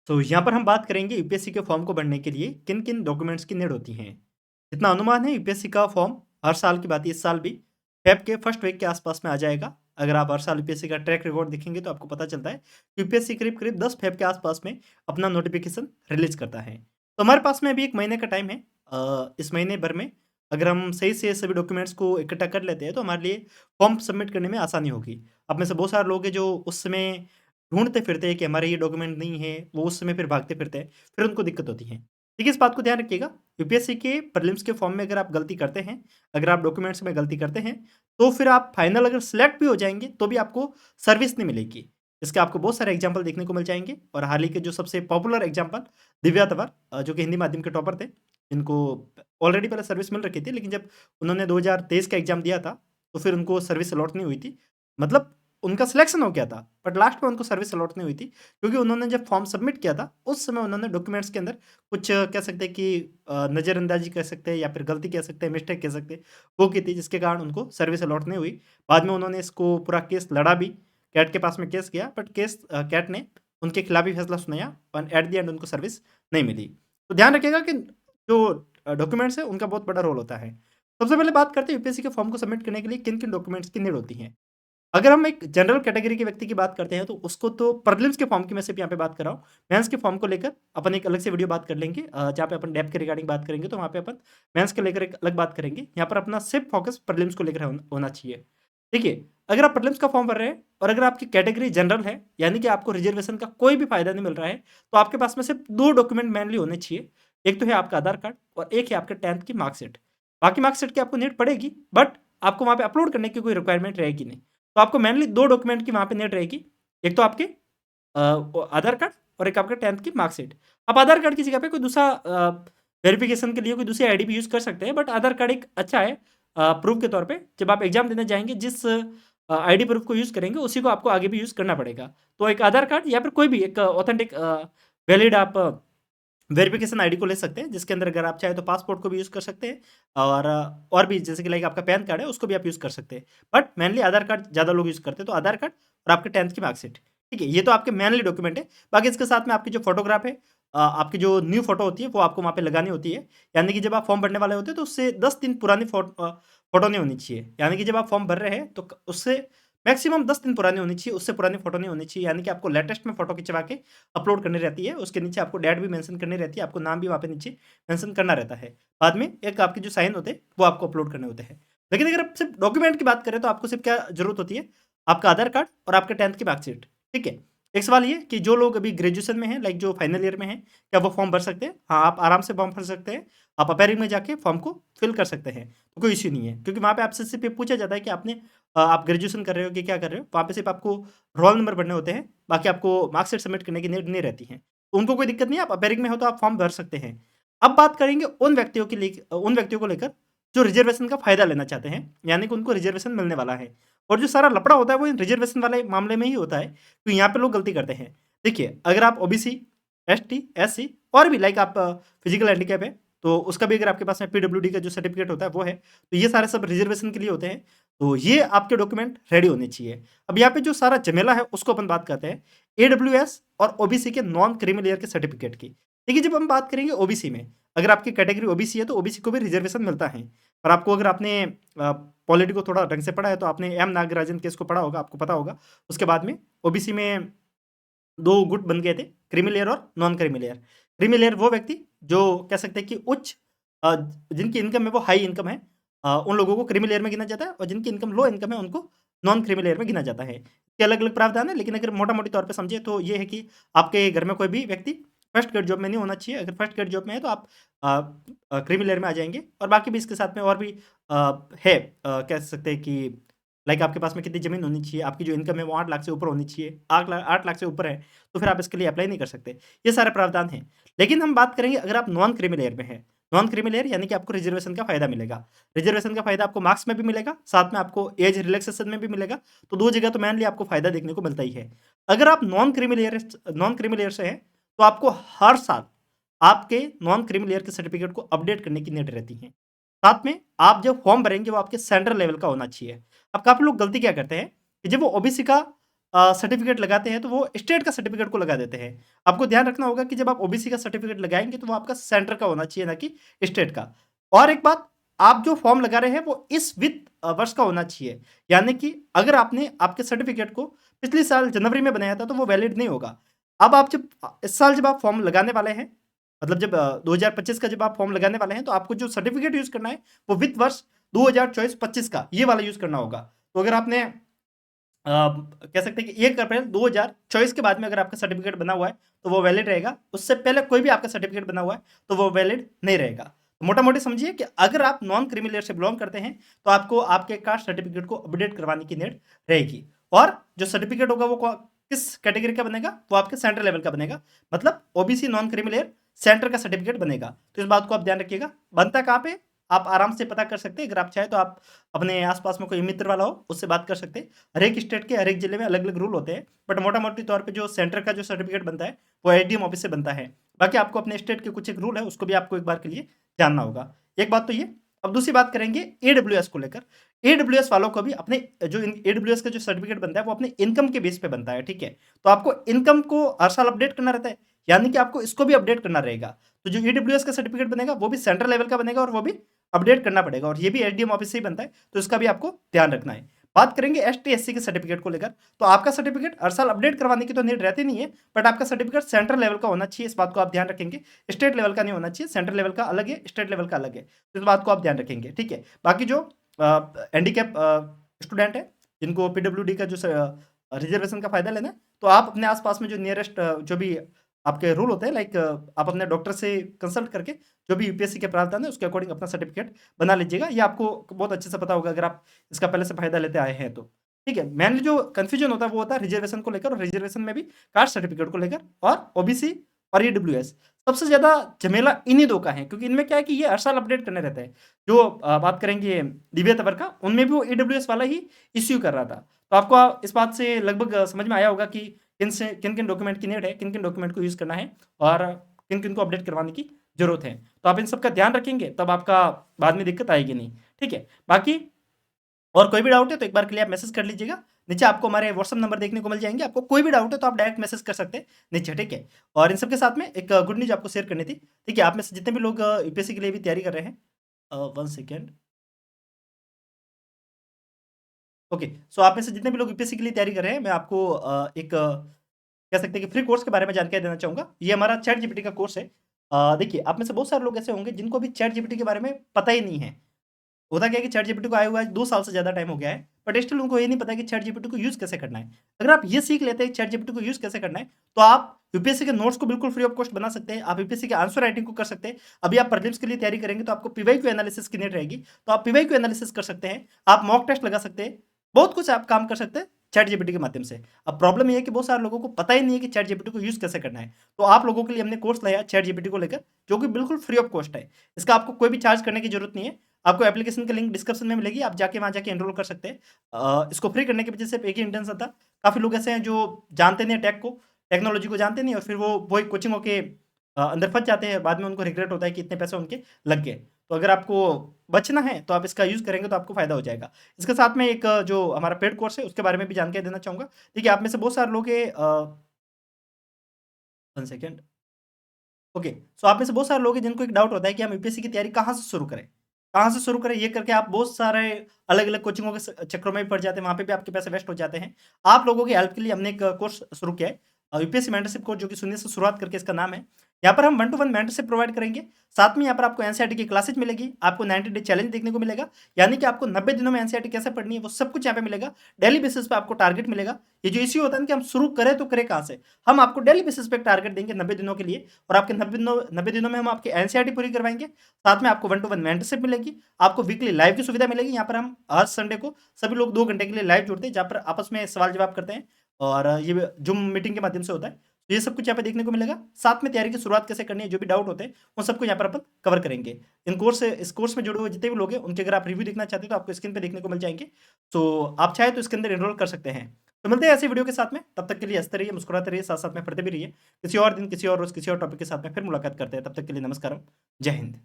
तो यहाँ पर हम बात करेंगे यूपीएससी के फॉर्म को भरने के लिए किन-किन डॉक्यूमेंट्स की नीड होती हैं। जितना अनुमान है यूपीएससी का फॉर्म हर साल की भांति इस साल भी फ़ेब के फर्स्ट वीक के आसपास में आ जाएगा। अगर आप हर साल यूपीएससी का ट्रैक रिकॉर्ड देखेंगे तो आपको पता चलता है कि यूपीएससी करीब-करीब 10 फ़ेब के आसपास में अपना नोटिफ़िकेशन रिलीज़ करता है। तो हमारे पास में अभी 1 महीने का टाइम है। इस महीने भर में अगर हम सही से सभी डॉक्यूमेंट्स को इकट्ठा कर लेते हैं तो हमारे लिए फॉर्म सबमिट करने में आसानी होगी। आप में से बहुत सारे लोग हैं जो उस समय ढूँढते फिरते हैं कि हमारे ये डॉक्यूमेंट नहीं है, वो उस समय फिर भागते फिरते हैं, फिर उनको दिक्कत होती है। देखिए, इस बात को ध्यान रखिएगा, यूपीएससी के प्रीलिम्स के फॉर्म में अगर आप गलती करते हैं, अगर आप डॉक्यूमेंट्स में गलती करते हैं, तो फिर आप फाइनल अगर सिलेक्ट भी हो जाएँगे, तो भी आपको सर्विस नहीं मिलेगी। इसके आपको बहुत सारे एग्ज़ाम्पल देखने को मिल जाएँगे और हाल ही के जो सबसे पॉपुलर एग्ज़ाम्पल दिव्या तंवर जो कि हिंदी माध्यम के टॉपर थे, इनको ऑलरेडी पहले सर्विस मिल रखी थी, लेकिन जब उन्होंने 2023 का एग्ज़ाम दिया था, तो फिर उनको सर्विस अलॉट नहीं हुई थी। मतलब उनका सिलेक्शन हो गया था, बट लास्ट में उनको सर्विस अलॉट नहीं हुई थी, क्योंकि उन्होंने जब फॉर्म सबमिट किया था, उस समय उन्होंने डॉक्यूमेंट्स के अंदर कुछ कह सकते हैं कि नज़रअंदाज़ी कह सकते हैं या फिर गलती कह सकते हैं, मिस्टेक कह सकते हैं, वो की थी जिसके कारण उनको सर्विस अलॉट नहीं हुई। बाद में उन्होंने इसको पूरा केस लड़ा भी, कैट के पास में केस गया, बट केस कैट ने उनके खिलाफ ही फैसला सुनाया और एट द एंड उनको सर्विस नहीं मिली। तो ध्यान रखिएगा कि जो डॉक्यूमेंट्स हैं, उनका बहुत बड़ा रोल होता है। सबसे पहले बात करते हैं यूपीएससी के फॉर्म को सबमिट करने के लिए किन-किन डॉक्यूमेंट्स की नीड होती है। अगर हम एक जनरल कैटेगरी के व्यक्ति की बात करते हैं, तो उसको तो प्रीलिम्स के फॉर्म की मैं सिर्फ़ यहाँ पे बात कर रहा हूँ। मेंस के फॉर्म को लेकर अपन एक अलग से वीडियो बात कर लेंगे जहाँ पे अपन डेप्थ के रिगार्डिंग बात करेंगे, तो वहाँ पे अपन मेंस को लेकर एक अलग बात करेंगे। यहाँ पर अपना सिर्फ़ फ़ोकस प्रीलिम्स को लेकर होना चाहिए। देखिए, अगर आप प्रीलिम्स का फॉर्म भर रहे हैं और अगर आपकी कैटेगरी जनरल है, यानी कि आपको रिज़र्वेशन का कोई भी फ़ायदा नहीं मिल रहा है, तो आपके पास में सिर्फ़ 2 डॉक्यूमेंट मेनली होने चाहिए। एक तो है आपका आधार कार्ड और एक है आपके 10th की मार्कशीट। बाकी मार्कशीट की आपको नीड पड़ेगी, बट आपको वहाँ पे अपलोड करने की कोई रिक्वायरमेंट रहेगी नहीं। तो आपको मेनली 2 डॉक्यूमेंट की वहाँ पे नीड रहेगी। एक तो आपके आधार कार्ड और एक आपका 10th की मार्कशीट। आप आधार कार्ड की जगह पे कोई दूसरा वेरिफ़िकेशन के लिए कोई दूसरी आईडी भी यूज़ कर सकते हैं, बट आधार कार्ड एक अच्छा है प्रूफ़ के तौर पे। जब आप एग्ज़ाम देने जाएँगे, जिस आईडी प्रूफ़ को यूज़ करेंगे, उसी को आपको आगे भी यूज़ करना पड़ेगा। तो एक आधार कार्ड या फिर कोई भी एक ऑथेंटिक वैलिड आप वेरिफिकेशन आईडी को ले सकते हैं, जिसके अंदर अगर आप चाहें तो पासपोर्ट को भी यूज़ कर सकते हैं और भी जैसे कि लाइक आपका पैन कार्ड है, उसको भी आप यूज़ कर सकते हैं। बट मेनली आधार कार्ड ज़्यादा लोग यूज़ करते हैं, तो आधार कार्ड और आपके 10th की मार्कशीट, ठीक है? ये तो आपके मेनली डॉक्यूमेंट है। बाकी इसके साथ में आपकी जो फ़ोटोग्राफ है आपकी जो न्यू फ़ोटो होती है, वो आपको वहाँ पे लगानी होती है। यानी कि जब आप फॉर्म भरने वाले होते हैं, तो उससे 10 दिन पुरानी फ़ोटो नहीं होनी चाहिए। यानी कि जब आप फॉर्म भर रहे हैं, तो क उससे मैक्सिमम 10 दिन पुरानी होनी चाहिए, उससे पुरानी फ़ोटो नहीं होनी चाहिए। यानी कि आपको लेटेस्ट में फ़ोटो खिंचवा के अपलोड करनी रहती है, उसके नीचे आपको डेट भी मेंशन करनी रहती है, आपको नाम भी वहाँ पे नीचे मेंशन करना रहता है। बाद में एक आपके जो साइन होते हैं, वो आपको अपलोड करने होते हैं। लेकिन अगर आप सिर्फ़ डॉक्यूमेंट की बात करें, तो आपको सिर्फ़ क्या ज़रूरत होती है? आपका आधार कार्ड और आपके 10th की मार्कशीट, ठीक है? एक सवाल ये कि जो लोग अभी ग्रेजुएशन में हैं, लाइक जो फाइनल ईयर में हैं, क्या वो फॉर्म भर सकते हैं? हाँ, आप आराम से फॉर्म भर सकते हैं। आप अपेयरिंग में जाके फॉर्म को फिल कर सकते हैं, तो कोई इश्यू नहीं है। क्योंकि वहाँ पे आपसे सिर्फ़ ये पूछा जाता है कि आप ग्रेजुएशन कर रहे हो कि क्या कर रहे हो? वहाँ पे सिर्फ़ आपको रोल नंबर भरने होते हैं, बाकी आपको मार्कशीट सबमिट करने की नीड नहीं रहती है। तो उनको कोई दिक्कत नहीं है, आप अपेयरिंग में हो तो आप फॉर्म भर सकते हैं। अब बात करेंगे उन व्यक्तियों को लेकर जो रिज़र्वेशन का फ़ायदा लेना चाहते हैं, यानी कि उनको रिज़र्वेशन मिलने वाला है। और जो सारा लफड़ा होता है वो इन रिज़र्वेशन वाले मामले में ही होता है, तो यहाँ पे लोग गलती करते हैं। देखिए, अगर आप ओबीसी, एसटी, एससी और भी लाइक आप फिज़िकल हैंडिकैप है, तो उसका भी अगर आपके पास में पीडब्ल्यूडी का जो सर्टिफ़िकेट होता है वो है, तो ये सारे सब रिज़र्वेशन के लिए होते हैं। तो ये आपके डॉक्यूमेंट रेडी होने चाहिए। अब यहाँ पे जो सारा झमेला है उसको अपन बात करते हैं ईडब्ल्यूएस और ओबीसी के नॉन क्रीमी लेयर के सर्टिफिकेट की। देखिए, जब हम बात करेंगे ओबीसी में, अगर आपकी कैटेगरी ओबीसी है तो ओबीसी को भी रिजर्वेशन मिलता है। और आपको अगर आपने पॉलिटी को थोड़ा ढंग से पढ़ा है तो आपने एम नागराजन केस को पढ़ा होगा, आपको पता होगा। उसके बाद में ओबीसी में 2 गुट बन गए थे, क्रीमी लेयर और non creamy layer. Creamy layer वो व्यक्ति जो कह सकते हैं कि अ, जिनकी इनकम है वो हाई इनकम है, उन लोगों को क्रीमी लेयर में गिना जाता है और जिनकी इनकम लो इनकम है उनको नॉन क्रीमी लेयर में गिना जाता है। इसके अलग-अलग प्रावधान है, लेकिन अगर मोटा-मोटी तौर पे समझे तो ये है कि आपके घर में कोई भी व्यक्ति फर्स्ट ग्रेड जॉब में नहीं होना चाहिए। अगर फर्स्ट ग्रेड जॉब में है तो आप क्रीमी लेयर में आ जाएँगे और बाकी भी इसके साथ में और भी है, कह सकते हैं कि लाइक आपके पास में कितनी ज़मीन होनी चाहिए, आपकी जो इनकम है वो 8 लाख से ऊपर होनी चाहिए, 8 लाख से ऊपर है, तो फिर आप इसके लिए अप्लाई नहीं कर सकते। ये सारे प्रावधान हैं। लेकिन हम बात करेंगे अगर आप नॉन क्रीमी लेयर में हैं, नॉन क्रीमी लेयर यानी कि आपको रिज़र्वेशन का फ़ायदा मिलेगा। रिज़र्वेशन का फ़ायदा आपको मार्क्स में भी मिलेगा, साथ में आपको एज रिलैक्सेशन में भी मिलेगा, तो 2 जगह तो मेनली आपको फ़ायदा देखने को मिलता ही है। अगर आप नॉन क्रीमी लेयर से हैं, तो आपको हर साल आपके नॉन क्रीमी लेयर के सर्टिफ़िकेट को अपडेट करने की नीड रहती है। साथ में आप जब फॉर्म भरेंगे वो आपके सेंट्रल लेवल का होना चाहिए। अब काफ़ी लोग गलती क्या करते हैं कि जब वो ओबीसी का सर्टिफिकेट लगाते हैं तो वो स्टेट का सर्टिफिकेट को लगा देते हैं। आपको ध्यान रखना होगा कि जब आप ओबीसी का सर्टिफिकेट लगाएँगे तो वो आपका सेंटर का होना चाहिए, ना कि स्टेट का। और एक बात, आप जो फॉर्म लगा रहे हैं वो इस वित्त वर्ष का होना चाहिए। यानी कि अगर आपने आपके सर्टिफिकेट को पिछले साल जनवरी में बनाया था तो वो वैलिड नहीं होगा। अब आप जब इस साल जब आप फॉर्म लगाने वाले हैं, मतलब जब 2025 का जब आप फॉर्म लगाने वाले हैं, तो आपको जो सर्टिफिकेट यूज़ करना है वो वित्त वर्ष 2024-25 का ये वाला यूज़ करना होगा। तो अगर आपने कह सकते हैं कि 1 अप्रैल 2024 के बाद में अगर आपका सर्टिफिकेट बना हुआ है, तो वो वैलिड रहेगा। उससे पहले कोई भी आपका सर्टिफिकेट बना हुआ है, तो वो वैलिड नहीं रहेगा। तो मोटा-मोटी समझिए कि अगर आप नॉन क्रीमी लेयर से बिलॉन्ग करते हैं, तो आपको आपके कास्ट सर्टिफिकेट को अपडेट करवाने की नीड रहेगी। और जो सर्टिफिकेट होगा वो किस कैटेगरी का बनेगा? वो आपके सेंट्रल लेवल का बनेगा। मतलब OBC non creamy layer centre का सर्टिफिकेट बनेगा। तो इस बात को आप ध्यान रखिएगा। बनता कहाँ पे? आप आराम से पता कर सकते हैं। अगर आप चाहें तो आप अपने आस-पास में कोई मित्र वाला हो, उससे बात कर सकते हैं। हर एक स्टेट के हर एक जिले में अलग-अलग रूल होते हैं, बट मोटा-मोटी तौर पे जो सेंटर का जो सर्टिफिकेट बनता है, वो एसडीएम ऑफिस से बनता है। बाकी आपको अपने स्टेट के कुछ एक रूल है, उसको भी आपको एक बार के लिए जानना होगा। एक बात तो ये। अब दूसरी बात करेंगे ईडब्ल्यूएस को लेकर। ईडब्ल्यूएस वालों को भी अपने जो ईडब्ल्यूएस का जो सर्टिफिकेट बनता है, वो अपने इनकम के बेस पे बनता है, ठीक है? तो आपको इनकम को हर साल अपडेट करना रहता है, यानी कि आपको इसको भी अपडेट करना रहेगा। तो जो ईडब्ल्यूएस का सर्टिफिकेट बनेगा, वो भी सेंट्रल लेवल का बनेगा और वो भी अपडेट करना पड़ेगा, और ये भी एसडीएम ऑफिस से ही बनता है, तो इसका भी आपको ध्यान रखना है। बात करेंगे एसटी एससी के सर्टिफिकेट को लेकर, तो आपका सर्टिफिकेट हर साल अपडेट करवाने की तो नीड रहती नहीं है, बट आपका सर्टिफिकेट सेंट्रल लेवल का होना चाहिए। इस बात को आप ध्यान रखेंगे। स्टेट लेवल का नहीं होना चाहिए। सेंट्रल लेवल का अलग है, स्टेट लेवल का अलग है। तो इस बात को आप ध्यान रखेंगे, ठीक है? बाकी जो हैंडीकैप स्टूडेंट है, जिनको पीडब्ल्यूडी का जो रिजर्वेशन का फायदा लेना है, तो आप अपने आसपास में जो नियरेस्ट जो भी आपके रूल होते हैं, लाइक आप अपने डॉक्टर से कंसल्ट करके जो भी यूपीएससी के प्रावधान है उसके अकॉर्डिंग अपना सर्टिफिकेट बना लीजिएगा। ये आपको बहुत अच्छे से पता होगा अगर आप इसका पहले से फायदा लेते आए हैं तो। ठीक है? मेनली जो कन्फ्यूजन होता है वो होता है रिजर्वेशन को लेकर, और रिजर्वेशन में भी कास्ट सर्टिफिकेट को लेकर, और ओबीसी और ईडब्ल्यूएस। सबसे ज़्यादा झमेला इन्हीं 2 का है, क्योंकि इनमें क्या है कि ये हर साल अपडेट करने रहते हैं। जो बात करेंगे दिव्य तंवर का, उनमें भी वो ईडब्ल्यूएस वाला ही इश्यू कर रहा था। तो आपको इस बात से लगभग समझ में आया होगा कि किन-किन डॉक्यूमेंट की नीड है, किन-किन डॉक्यूमेंट को यूज़ करना है, और किन-किन को अपडेट करवाने की ज़रूरत है। तो आप इन सब का ध्यान रखेंगे, तब आपका बाद में दिक्कत आएगी नहीं, ठीक है? बाकी और कोई भी डाउट है तो एक बार के लिए आप मैसेज कर लीजिएगा। नीचे आपको हमारे व्हाट्सएप नंबर देखने को मिल जाएँगे। आपको कोई भी डाउट है तो आप डायरेक्ट मैसेज कर सकते हैं नीचे, ठीक है? और इन सब के साथ में एक गुड न्यूज़ आपको शेयर करनी थी, ठीक है? आप में से जितने भी लोग यूपीएससी के लिए भी तैयारी कर रहे हैं, 1 सेकंड। ओके, सो आप में से जितने भी लोग यूपीएससी के लिए तैयारी कर रहे हैं, मैं आपको एक कह सकते हैं कि फ्री कोर्स के बारे में जानकारी देना चाहूँगा। ये हमारा चैट जीपीटी का कोर्स है। देखिए, आप में से बहुत सारे लोग ऐसे होंगे जिनको भी चैट जीपीटी के बारे में पता ही नहीं है। होता क्या है कि चैट जीपीटी को आए हुआ है 2 साल से ज़्यादा टाइम हो गया है, बट स्टिल उनको ये नहीं पता कि चैट जीपीटी को यूज़ कैसे करना है। अगर आप ये सीख लेते हैं चैट जीपीटी को यूज़ कैसे करना है, तो आप यूपीएससी के नोट्स को बिल्कुल फ्री ऑफ कॉस्ट बना सकते हैं। आप यूपीएससी के आंसर राइटिंग को कर सकते हैं। अभी आप प्रीलिम्स के लिए तैयारी करेंगे तो आपको पीवाईक्यू एनालिसिस की नीड रहेगी, तो आप पीवाईक्यू एनालिसिस कर सकते हैं। आप मॉक टेस्ट लगा सकते हैं। बहुत कुछ आप काम कर सकते हैं चैट जीपीटी के माध्यम से। अब प्रॉब्लम ये है कि बहुत सारे लोगों को पता ही नहीं है कि चैट जीपीटी को यूज़ कैसे करना है। तो आप लोगों के लिए हमने कोर्स लाया चैट जीपीटी को लेकर, जो कि बिल्कुल फ्री ऑफ कॉस्ट है। इसका आपको कोई भी चार्ज करने की ज़रूरत नहीं है। आपको एप्लीकेशन की लिंक डिस्क्रिप्शन में मिलेगी, आप जाके वहाँ जाके एनरोल कर सकते हैं। इसको फ्री करने के पीछे सिर्फ एक ही इंटेंशन था। काफ़ी लोग ऐसे हैं जो जानते नहीं हैं टेक को, टेक्नोलॉजी को जानते नहीं, और फिर वो वही कोचिंगों के अंदर फँस जाते हैं। बाद में उनको रिग्रेट होता है कि इतने पैसे उनके लग गए। तो अगर आपको बचना है तो आप इसका यूज़ करेंगे तो आपको फ़ायदा हो जाएगा। इसके साथ में एक जो हमारा पेड कोर्स है उसके बारे में भी जानकारी देना चाहूँगा। देखिए, आप में से बहुत सारे लोग हैं 1 सेकंड। ओके, सो आप में से बहुत सारे लोग हैं जिनको एक डाउट होता है कि हम यूपीएससी की तैयारी कहाँ से शुरू करें? कहाँ से शुरू करें, ये करके आप बहुत सारे अलग-अलग कोचिंगों के चक्करों में भी पड़ जाते हैं, वहाँ पे भी आपके पैसे वेस्ट हो जाते हैं। आप लोगों की हेल्प के लिए हमने एक कोर्स शुरू किया है, यूपीएससी मेंटरशिप कोर्स, जो कि शून्य से शुरुआत करके इसका नाम है। यहाँ पर हम 1 टू 1 मेंटरशिप प्रोवाइड करेंगे। साथ में यहाँ पर आपको एनसीईआरटी की क्लासेस मिलेगी, आपको 90 डे चैलेंज देखने को मिलेगा, यानी कि आपको 90 दिनों में एनसीईआरटी कैसे पढ़नी है वो सब कुछ यहाँ पे मिलेगा। डेली बेसिस पे आपको टारगेट मिलेगा। ये जो इश्यू होता है ना कि हम शुरू करें तो करें कहाँ से? हम आपको डेली बेसिस पे एक टारगेट देंगे 90 दिनों के लिए, और आपके 90 दिनों में हम आपकी एनसीईआरटी पूरी करवाएँगे। साथ में आपको 1 टू 1 मेंटरशिप मिलेगी, आपको वीकली लाइव की सुविधा मिलेगी। यहाँ पर हम हर संडे को सभी लोग 2 घंटे के लिए लाइव जुड़ते हैं, जहाँ पर आपस में सवाल-जवाब करते हैं, और ये ज़ूम मीटिंग के माध्यम से होता है। तो ये सब कुछ यहाँ पे देखने को मिलेगा। साथ में तैयारी की शुरुआत कैसे करनी है, जो भी डाउट होते हैं, उन सबको यहाँ पर अपन कवर करेंगे। इस कोर्स में जुड़े हुए जितने भी लोग हैं, उनके अगर आप रिव्यू देखना चाहते हैं, तो आपको स्क्रीन पे देखने को मिल जाएँगे। तो आप चाहें तो इसके अंदर एनरोल कर सकते हैं। तो मिलते हैं ऐसी वीडियो के साथ में, तब तक के लिए हँसते रहिए, मुस्कुराते रहिए, साथ-साथ में पढ़ते भी रहिए। किसी और दिन, किसी और रोज़, किसी और टॉपिक के साथ में फिर मुलाकात करते हैं। तब तक के लिए नमस्कारम, जय हिंद।